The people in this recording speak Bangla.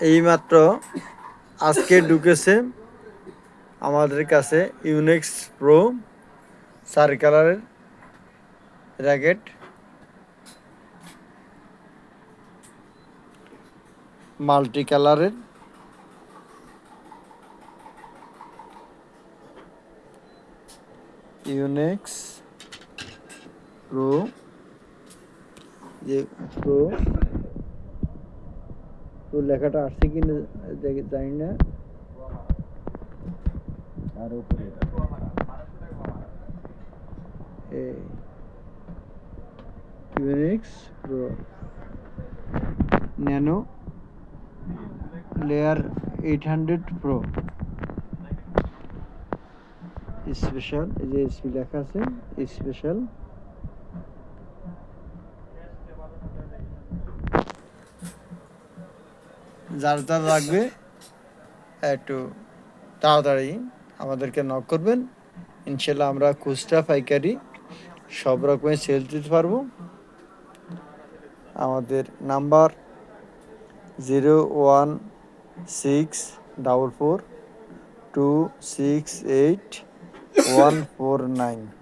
এইমাত্র আজকে ঢুকেছে আমাদের কাছে ইউনিক্স প্রো 4 কালারের র্যাকেট, মাল্টি কালারের ইউনিক্স প্রো যে প্রো লেখাটা আসছে কিনা জানি না। আর উপরে Unix pro nano layer 800 pro special, এই যে এসপি লেখা আছে স্পেশাল। যার যার লাগবে একটু তাড়াতাড়ি আমাদেরকে নক করবেন। ইনশাল্লাহ আমরা খুচরা পাইকারি সব রকমের সেল দিতে পারবো। আমাদের নাম্বার 01644268149।